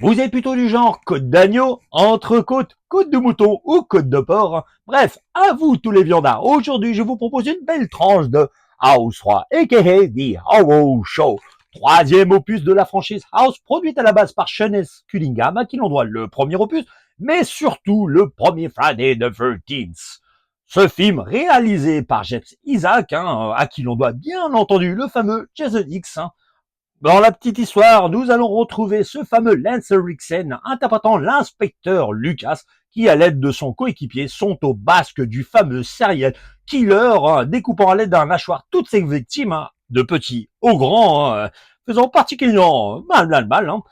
Vous êtes plutôt du genre côte d'agneau, entrecôte, côte de mouton ou côte de porc. Bref, à vous tous les viandards. Aujourd'hui, je vous propose une belle tranche de House 3, aka The Horror Show. Troisième opus de la franchise House, produite à la base par Sean S. Cunningham, à qui l'on doit le premier opus, mais surtout le premier Friday the 13th. Ce film, réalisé par Jeff Isaac, à qui l'on doit bien entendu le fameux Jason X, dans la petite histoire, nous allons retrouver ce fameux Lance Henriksen interprétant l'inspecteur Lucas qui, à l'aide de son coéquipier, sont au basque du fameux serial killer, découpant à l'aide d'un mâchoire toutes ses victimes, de petits au grands, faisant particulièrement mal,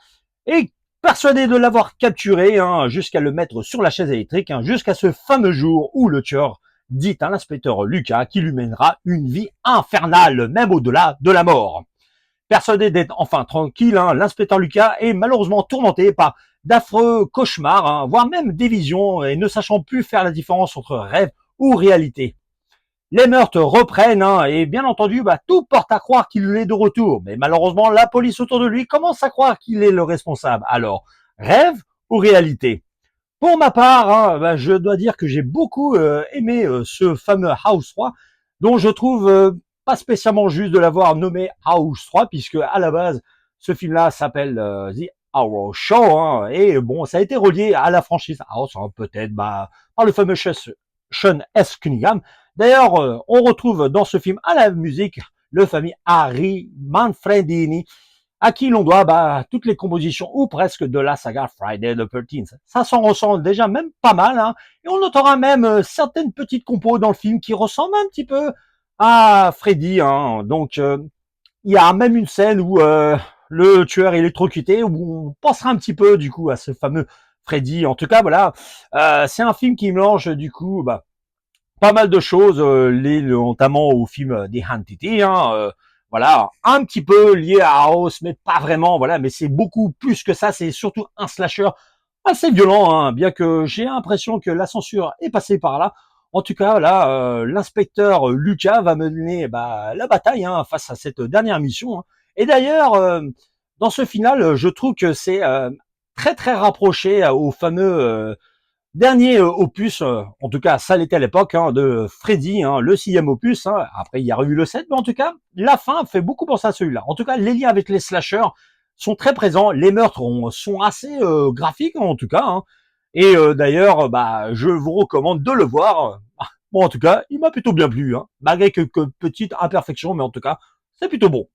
et persuadé de l'avoir capturé jusqu'à le mettre sur la chaise électrique, jusqu'à ce fameux jour où le tueur dit à l'inspecteur Lucas qu'il lui mènera une vie infernale, même au-delà de la mort. Persuadé d'être enfin tranquille, l'inspecteur Lucas est malheureusement tourmenté par d'affreux cauchemars, voire même des visions, et ne sachant plus faire la différence entre rêve ou réalité. Les meurtres reprennent, et bien entendu, tout porte à croire qu'il est de retour. Mais malheureusement, la police autour de lui commence à croire qu'il est le responsable. Alors, rêve ou réalité? Pour ma part, je dois dire que j'ai beaucoup aimé ce fameux House 3, dont je trouve pas spécialement juste de l'avoir nommé House 3, puisque à la base, ce film-là s'appelle The Horror Show, et bon, ça a été relié à la franchise House, peut-être par le fameux Sean S. Cunningham. D'ailleurs, on retrouve dans ce film à la musique le fameux Harry Manfredini, à qui l'on doit toutes les compositions ou presque de la saga Friday the 13th. Ça s'en ressent déjà même pas mal, et on notera même certaines petites compos dans le film qui ressemblent un petit peu à Freddy. Donc il y a même une scène où le tueur est électrocuté, où on pensera un petit peu du coup à ce fameux Freddy. En tout cas, voilà, c'est un film qui mélange du coup pas mal de choses, notamment au film des Entity, voilà, un petit peu lié à House, mais pas vraiment, voilà, mais c'est beaucoup plus que ça, c'est surtout un slasher assez violent, bien que j'ai l'impression que la censure est passée par là. En tout cas, là, l'inspecteur Lucas va mener la bataille face à cette dernière mission. Et d'ailleurs, dans ce final, je trouve que c'est très très rapproché au fameux dernier opus, en tout cas ça l'était à l'époque, de Freddy, le sixième opus. Après il y a eu le 7, mais en tout cas la fin fait beaucoup penser à celui-là. En tout cas les liens avec les slashers sont très présents, les meurtres sont assez graphiques en tout cas. Et d'ailleurs je vous recommande de le voir. Bon en tout cas il m'a plutôt bien plu, malgré quelques petites imperfections, mais en tout cas c'est plutôt bon.